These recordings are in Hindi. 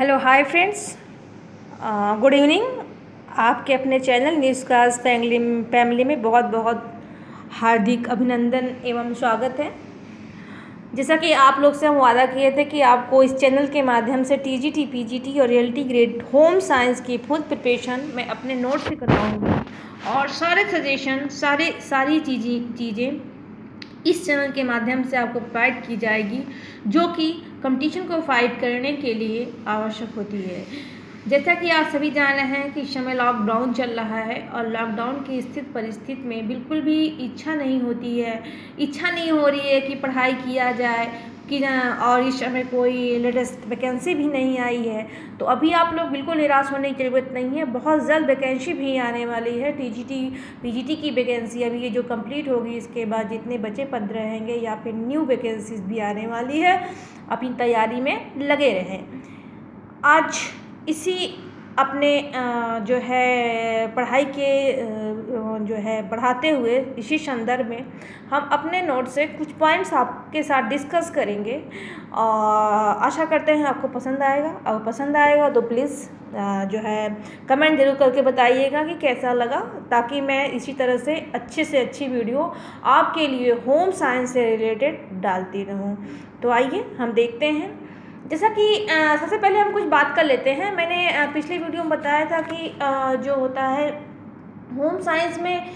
Hello hi friends, good evening. आपके अपने चैनल न्यूज़ क्लास फैमिली में बहुत बहुत हार्दिक अभिनंदन एवं स्वागत है। जैसा कि आप लोग से हम वादा किए थे कि आपको इस चैनल के माध्यम से टीजीटी, पीजीटी और रियलिटी ग्रेड होम साइंस की फुल प्रिपरेशन मैं अपने नोट से करवाऊँगी और सारे सजेशन सारी चीज़ें इस चैनल के माध्यम से आपको प्रोवाइड की जाएगी, जो कि कंपटीशन को फाइट करने के लिए आवश्यक होती है। जैसा कि आप सभी जान रहे हैं कि इस समय लॉकडाउन चल रहा है और लॉकडाउन की स्थिति परिस्थिति में बिल्कुल भी इच्छा नहीं हो रही है कि पढ़ाई किया जाए कि ना, और इस समय कोई लेटेस्ट वैकेंसी भी नहीं आई है। तो अभी आप लोग बिल्कुल निराश होने की ज़रूरत नहीं है। बहुत जल्द वैकेंसी भी आने वाली है। टीजीटी पीजीटी की वैकेंसी अभी ये जो कंप्लीट होगी, इसके बाद जितने बचे पद रहेंगे या फिर न्यू वैकेंसीज भी आने वाली है। अपनी तैयारी में लगे रहें। आज इसी अपने जो है पढ़ाई के जो है बढ़ाते हुए इसी संदर्भ में हम अपने नोट से कुछ पॉइंट्स आपके साथ डिस्कस करेंगे और आशा करते हैं आपको पसंद आएगा। अगर पसंद आएगा तो प्लीज़ जो है कमेंट ज़रूर करके बताइएगा कि कैसा लगा, ताकि मैं इसी तरह से अच्छी वीडियो आपके लिए होम साइंस से रिलेटेड डालती रहूँ। तो आइए हम देखते हैं। जैसा कि सबसे पहले हम कुछ बात कर लेते हैं। मैंने पिछली वीडियो में बताया था कि जो होता है होम साइंस में,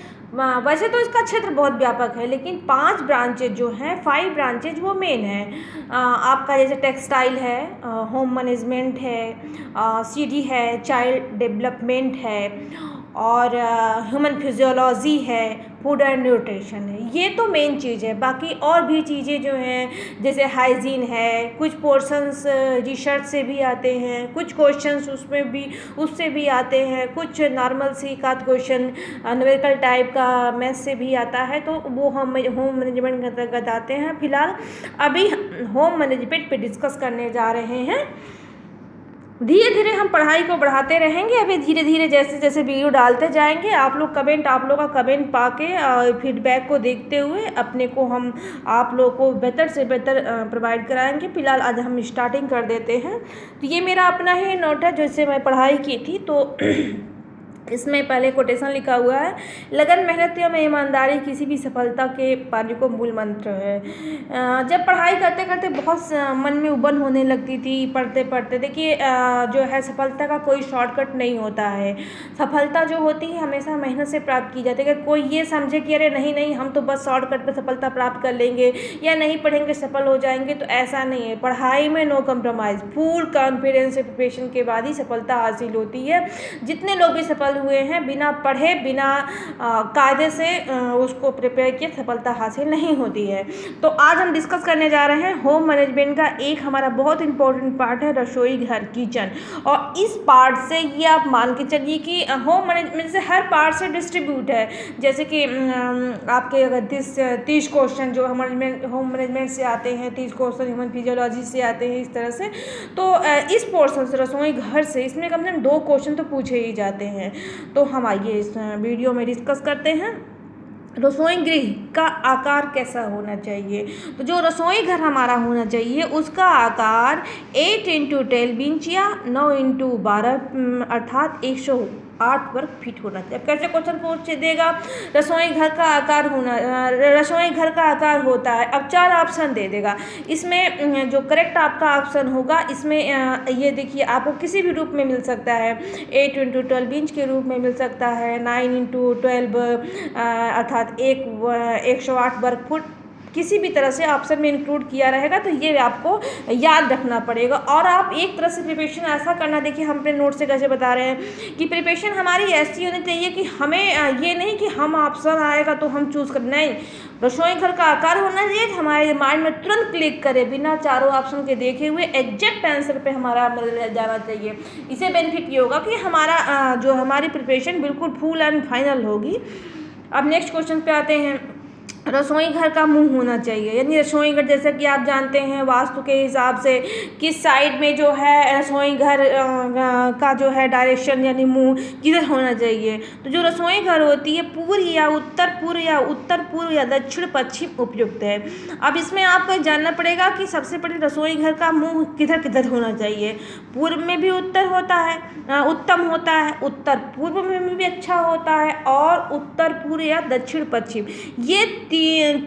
वैसे तो इसका क्षेत्र बहुत व्यापक है, लेकिन 5 ब्रांचेज जो हैं, 5 ब्रांचेज वो मेन हैं। आपका जैसे टेक्सटाइल है, होम मैनेजमेंट है, सीडी है, चाइल्ड डेवलपमेंट है और ह्यूमन फिजियोलॉजी है, फूड एंड न्यूट्रिशन है। ये तो मेन चीज़ है। बाकी और भी चीज़ें जो हैं जैसे हाइजीन है, कुछ पोर्शंस रिसर्च से भी आते हैं, कुछ क्वेश्चंस उससे भी आते हैं, कुछ नॉर्मल सी का क्वेश्चन न्यूमेरिकल टाइप का मैथ्स से भी आता है, तो वो हम होम मैनेजमेंट के अंतर्गत आते हैं। फिलहाल अभी होम मैनेजमेंट पे डिस्कस करने जा रहे हैं। धीरे धीरे हम पढ़ाई को बढ़ाते रहेंगे। अभी धीरे धीरे जैसे जैसे वीडियो डालते जाएंगे, आप लोग का कमेंट पाके और फीडबैक को देखते हुए अपने को हम आप लोग को बेहतर से बेहतर प्रोवाइड कराएंगे। फिलहाल आज हम स्टार्टिंग कर देते हैं। तो ये मेरा अपना ही नोट है जिससे मैं पढ़ाई की थी। तो इसमें पहले कोटेशन लिखा हुआ है, लगन, मेहनत एवं ईमानदारी किसी भी सफलता के पाने को मूल मंत्र है। जब पढ़ाई करते करते बहुत मन में उबन होने लगती थी पढ़ते पढ़ते। देखिए जो है सफलता का कोई शॉर्टकट नहीं होता है। सफलता जो होती है हमेशा मेहनत से प्राप्त की जाती है। अगर कोई ये समझे कि अरे नहीं हम तो बस शॉर्टकट पर सफलता प्राप्त कर लेंगे या नहीं पढ़ेंगे सफल हो जाएंगे, तो ऐसा नहीं है। पढ़ाई में नो कम्प्रोमाइज़, फुल कॉन्फिडेंस से प्रिपरेशन के बाद ही सफलता हासिल होती है। जितने लोग भी सफल हुए हैं बिना पढ़े, बिना कायदे से उसको प्रिपेयर किए सफलता हासिल नहीं होती है। तो आज हम डिस्कस करने जा रहे हैं होम मैनेजमेंट का एक हमारा बहुत इंपॉर्टेंट पार्ट है रसोई घर, किचन। और इस पार्ट से ये आप मान के चलिए कि होम मैनेजमेंट से हर पार्ट से डिस्ट्रीब्यूट है। जैसे कि आपके अगर 30 क्वेश्चन जो होम मैनेजमेंट से आते हैं, 30 क्वेश्चन ह्यूमन फिजियोलॉजी से आते हैं, इस तरह से। तो इस पोर्शन से रसोई घर से इसमें कम से कम 2 क्वेश्चन तो पूछे ही जाते हैं। तो हम आइए इस वीडियो में डिस्कस करते हैं। रसोई गृह का आकार कैसा होना चाहिए। तो जो रसोई घर हमारा होना चाहिए उसका आकार 8x12 इंच या 9x12 अर्थात 108 वर्ग फीट होना चाहिए। अब कैसे क्वेश्चन पूछ देगा, रसोई घर का आकार होता है। अब 4 ऑप्शन दे देगा। इसमें जो करेक्ट आपका ऑप्शन होगा, इसमें ये देखिए आपको किसी भी रूप में मिल सकता है। 8x12 इंच के रूप में मिल सकता है, 9x12 अर्थात 108 वर्ग फुट, किसी भी तरह से ऑप्शन में इंक्लूड किया रहेगा। तो ये आपको याद रखना पड़ेगा। और आप एक तरह से प्रिपरेशन ऐसा करना, देखिए हम अपने नोट से कैसे बता रहे हैं कि प्रिपरेशन हमारी ऐसी होनी चाहिए कि हमें ये नहीं कि हम ऑप्शन आएगा तो हम चूज़ कर, नहीं, रसोई घर का आकार होना चाहिए हमारे माइंड में तुरंत क्लिक करे, बिना चारों ऑप्शन के देखे हुए एग्जैक्ट आंसर पे हमारा जाना चाहिए। इससे बेनिफिट ये होगा कि हमारा जो हमारी प्रिपरेशन बिल्कुल फुल एंड फाइनल होगी। अब नेक्स्ट क्वेश्चन पे आते हैं। रसोई घर का मुंह होना चाहिए, यानी रसोई घर जैसा कि आप जानते हैं वास्तु के हिसाब से किस साइड में जो है रसोई घर का जो है डायरेक्शन यानी मुंह किधर होना चाहिए। तो जो रसोई घर होती है पूर्व या उत्तर पूर्व या दक्षिण पश्चिम उपयुक्त है। अब इसमें आपको जानना पड़ेगा कि सबसे पहले रसोई घर का मुंह किधर किधर होना चाहिए। पूर्व में भी उत्तर होता है, उत्तम होता है, उत्तर पूर्व में भी अच्छा होता है, और उत्तर पूर्व या दक्षिण पश्चिम, ये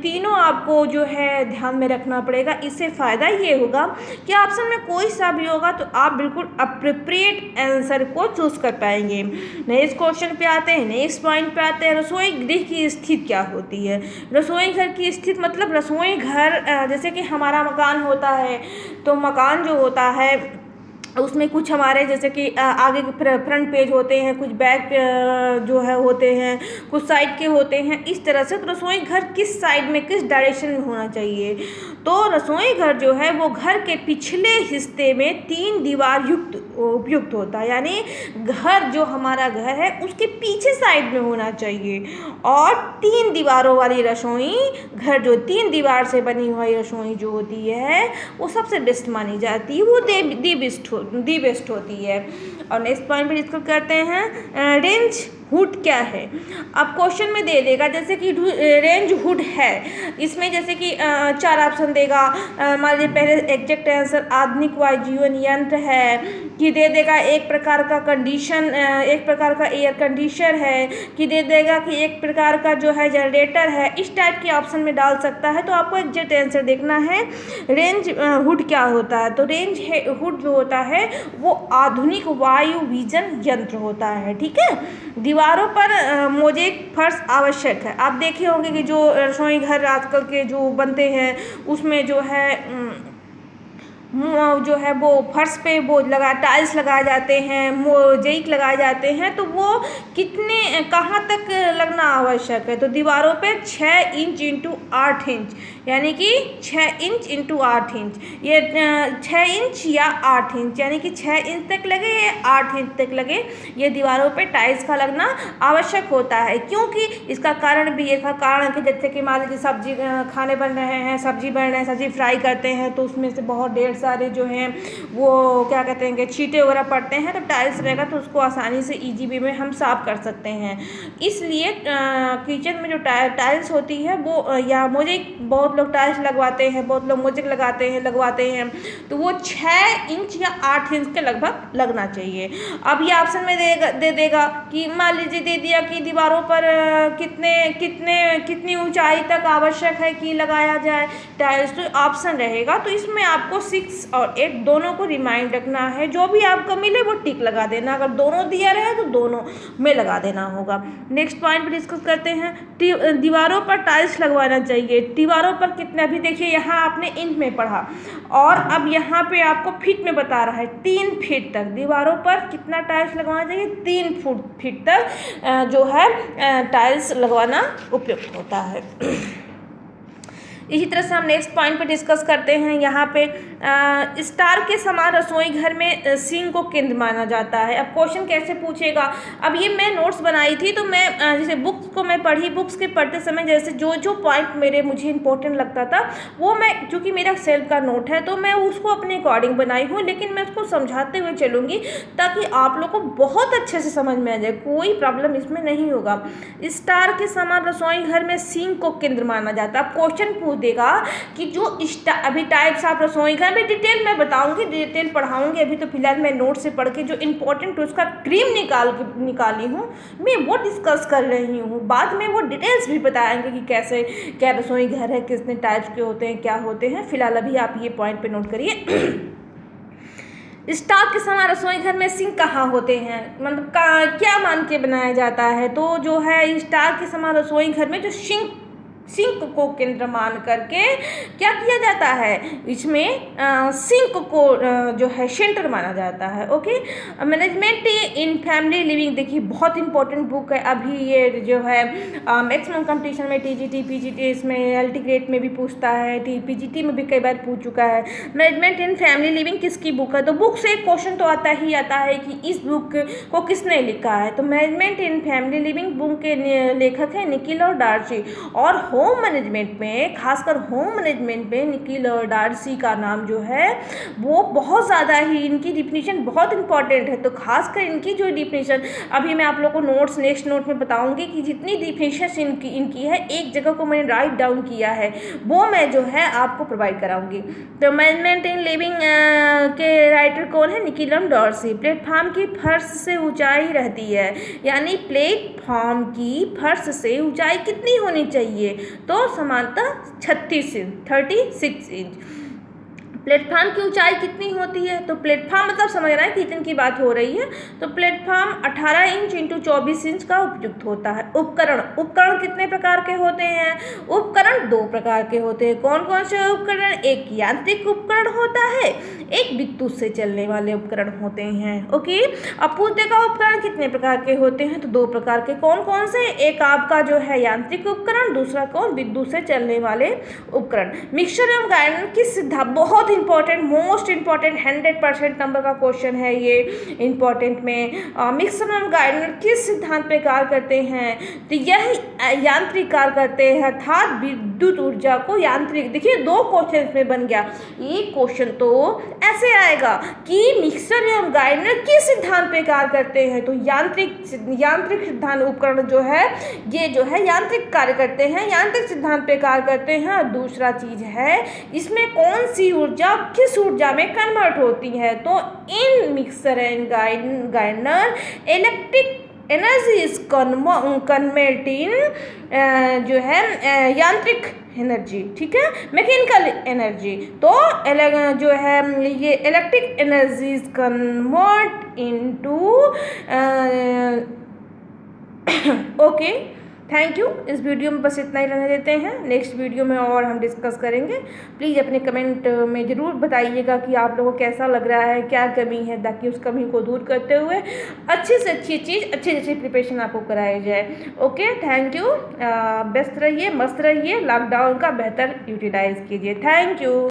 तीनों आपको जो है ध्यान में रखना पड़ेगा। इससे फ़ायदा ये होगा कि ऑप्शन में कोई सा भी होगा तो आप बिल्कुल अप्रोप्रिएट आंसर को चूज कर पाएंगे। नेक्स्ट क्वेश्चन पे आते हैं, नेक्स्ट पॉइंट पे आते हैं, रसोई गृह की स्थिति क्या होती है। रसोई घर की स्थिति मतलब रसोई घर जैसे कि हमारा मकान होता है, तो मकान जो होता है उसमें कुछ हमारे जैसे कि आगे के फ्रंट पेज होते हैं, कुछ बैक जो है होते हैं, कुछ साइड के होते हैं, इस तरह से। तो रसोई घर किस साइड में किस डायरेक्शन में होना चाहिए। तो रसोई घर जो है वो घर के पिछले हिस्से में 3 दीवार युक्त उपयुक्त होता है, यानी घर जो हमारा घर है उसके पीछे साइड में होना चाहिए। और 3 दीवारों वाली रसोई घर जो 3 दीवार से बनी हुई रसोई जो होती है वो सबसे बेस्ट मानी जाती है, वो दी बेस्ट होती है। और नेक्स्ट पॉइंट पे डिस्कस करते हैं, रेंज हुड क्या है। अब क्वेश्चन में दे देगा जैसे कि रेंज हुड है, इसमें जैसे कि 4 ऑप्शन देगा। मान लीजिए पहले एग्जैक्ट आंसर आधुनिक वायुजीवन यंत्र है, कि दे देगा एक प्रकार का कंडीशन, एक प्रकार का एयर कंडीशनर है, कि दे देगा कि एक प्रकार का जो है जनरेटर है। इस टाइप के ऑप्शन में डाल सकता है। तो आपको एग्जैक्ट आंसर देखना है रेंज हुड क्या होता है। तो रेंज हुड जो होता है वो आधुनिक वायु विजन यंत्र होता है, ठीक है। दीवारों पर मोज़ेक फर्श आवश्यक है। आप देखे होंगे कि जो रसोई घर आजकल के जो बनते हैं उसमें जो है वो फर्श पे वो टाइल्स लगाए जाते हैं, मोज़ेक लगाए जाते हैं। तो वो कितने कहाँ तक लगना आवश्यक है। तो दीवारों पे 6 इंच इंटू 8 इंच, यानी कि 6 इंच इंटू 8 इंच, ये 6 इंच या 8 इंच, यानी कि 6 इंच तक लगे या 8 इंच तक लगे, ये दीवारों पे टाइल्स का लगना आवश्यक होता है। क्योंकि इसका कारण भी ये था, कारण कि जैसे कि मान लीजिए सब्जी खाने बन रहे हैं, सब्जी बन रहे हैं, सब्जी फ्राई करते हैं, तो उसमें से बहुत ढेर सारे जो हैं वो क्या कहते हैं कि छींटे वगैरह पड़ते हैं। तो टाइल्स रहेगा तो उसको आसानी से ईजी वे में हम साफ कर सकते हैं। इसलिए किचन में जो टाइल्स होती है वो या मोज़ेक, बहुत लोग टाइल्स लगवाते हैं, बहुत लोग मोज़ेक लगवाते हैं, तो वो 6 इंच या 8 इंच के लगभग लगना चाहिए। अब ये ऑप्शन में दे देगा कि मान लीजिए दे दिया कि दीवारों पर कितनी ऊंचाई तक आवश्यक है कि लगाया जाए टाइल्स। तो ऑप्शन रहेगा, तो इसमें आपको 6 और 8 दोनों को रिमाइंड रखना है। जो भी आपको मिले वो टिक लगा देना, अगर दोनों दिया रहे तो दोनों में लगा देना होगा। नेक्स्ट पॉइंट पर डिस्कस करते हैं, दीवारों पर टाइल्स लगवाना चाहिए। दीवारों पर कितने, अभी देखिए यहाँ आपने इंच में पढ़ा और अब यहाँ पे आपको फीट में बता रहा है। 3 फीट तक दीवारों पर कितना टाइल्स लगवाना चाहिए, 3 फीट तक जो है टाइल्स लगवाना उपयुक्त होता है। इसी तरह से हम नेक्स्ट पॉइंट पे डिस्कस करते हैं। यहाँ पे स्टार के समान रसोई घर में सिंक को केंद्र माना जाता है। अब क्वेश्चन कैसे पूछेगा, अब ये मैं नोट्स बनाई थी, तो मैं जैसे बुक्स को मैं पढ़ी, बुक्स के पढ़ते समय जैसे जो पॉइंट मुझे इंपॉर्टेंट लगता था वो मैं, चूँकि मेरा सेल्फ का नोट है तो मैं उसको अपने अकॉर्डिंग बनाई हूँ, लेकिन मैं उसको समझाते हुए चलूँगी ताकि आप लोग को बहुत अच्छे से समझ में आ जाए, कोई प्रॉब्लम इसमें नहीं होगा। स्टार के समान रसोई घर में सिंक को केंद्र माना जाता है। अब क्वेश्चन पूछ देगा कि जो अभी टाइप्स ऑफ रसोई घर में डिटेल मैं बताऊंगी, डिटेल पढ़ाऊंगी। अभी तो फिलहाल मैं नोट से पढ़ के जो इंपॉर्टेंट उसका क्रीम निकाली हूँ मैं वो डिस्कस कर रही हूँ। बाद में वो डिटेल्स भी बताएंगे कि कैसे क्या रसोई घर है, कितने टाइप्स के होते हैं, क्या होते हैं। फिलहाल अभी आप ये पॉइंट पे नोट करिए। स्टार के समान रसोई घर में सिंक कहाँ होते हैं, मतलब क्या मान के बनाया जाता है। तो जो है स्टार के समान रसोई घर में जो सिंक को केंद्र मान करके क्या किया जाता है, इसमें सिंक को जो है सेंटर माना जाता है। Okay, management in family living, देखिए बहुत इंपॉर्टेंट बुक है। अभी ये जो है मैक्सिमम कंपटीशन में टीजीटी पीजीटी इसमें एलटी ग्रेड में भी पूछता है, पीजीटी में भी कई बार पूछ चुका है। मैनेजमेंट इन फैमिली लिविंग किसकी बुक है, तो बुक से एक क्वेश्चन तो आता ही आता है कि इस बुक को किसने लिखा है। तो management in family living book के लेखक है निखिल और डार्सी, और होम मैनेजमेंट में, खासकर होम मैनेजमेंट में निकी डार्सी का नाम जो है वो बहुत ज़्यादा ही, इनकी डिफिनीशन बहुत इंपॉर्टेंट है। तो खासकर इनकी जो डिफिनीशन अभी मैं आप लोगों को नेक्स्ट नोट में बताऊंगी कि जितनी डिफिनीशन इनकी है, एक जगह को मैंने राइट डाउन किया है, वो मैं जो है आपको प्रोवाइड कराऊंगी। तो मैनेजमेंट इन लिविंग के राइटर कौन है? निकी डार्सी। प्लेटफॉर्म की फर्श से ऊंचाई रहती है, यानी प्लेटफॉर्म की फर्श से ऊंचाई कितनी होनी चाहिए? तो समानतः 36 इंच। प्लेटफॉर्म की ऊंचाई कितनी होती है? तो प्लेटफॉर्म मतलब समझ रहा है कितने की बात हो रही है। तो प्लेटफॉर्म 18 इंच इंटू 24 इंच का उपयुक्त होता है। उपकरण कितने प्रकार के होते हैं? उपकरण 2 प्रकार के होते हैं। कौन कौन से उपकरण? एक यांत्रिक उपकरण होता है, एक विद्युत से चलने वाले उपकरण होते हैं। ओके, आपूर्ति का उपकरण कितने प्रकार के होते हैं? तो 2 प्रकार के। कौन कौन से? एक आपका जो है यांत्रिक उपकरण, दूसरा कौन? विद्युत से चलने वाले उपकरण। मिक्सचर एवं गायन किस सिद्धांत, बहुत इंपॉर्टेंट, मोस्ट इंपॉर्टेंट, 100% नंबर का क्वेश्चन है ये इंपॉर्टेंट में। मिक्सर एवं गार्डनर किस सिद्धांत पे कार्य करते हैं? तो यह यांत्रिक कार्य करते हैं, अर्थात विद्युत ऊर्जा को यांत्रिक। देखिए 2 क्वेश्चन में बन गया। एक क्वेश्चन तो ऐसे आएगा कि मिक्सर एवं गार्डनर किस सिद्धांत पे कार्य करते हैं? तो यांत्रिक सिद्धांत उपकरण जो है ये जो है यांत्रिक कार्य करते हैं, यांत्रिक सिद्धांत पे कार्य करते हैं। और दूसरा चीज है इसमें कौन सी ऊर्जा किस ऊर्जा में कन्वर्ट होती है? तो in mixer and grinder electric energy is convert in जो है यांत्रिक एनर्जी, ठीक है, मैकेनिकल एनर्जी। तो जो है ये electric energy is convert into okay. Thank you. इस वीडियो में बस इतना ही रहने देते हैं, नेक्स्ट वीडियो में और हम डिस्कस करेंगे। प्लीज़ अपने कमेंट में ज़रूर बताइएगा कि आप लोगों को कैसा लग रहा है, क्या कमी है, ताकि उस कमी को दूर करते हुए अच्छी से अच्छी चीज़, अच्छी से अच्छी प्रिपरेशन आपको कराई जाए। Okay, thank you. व्यस्त रहिए, मस्त रहिए, लॉकडाउन का बेहतर यूटिलाइज कीजिए। Thank you.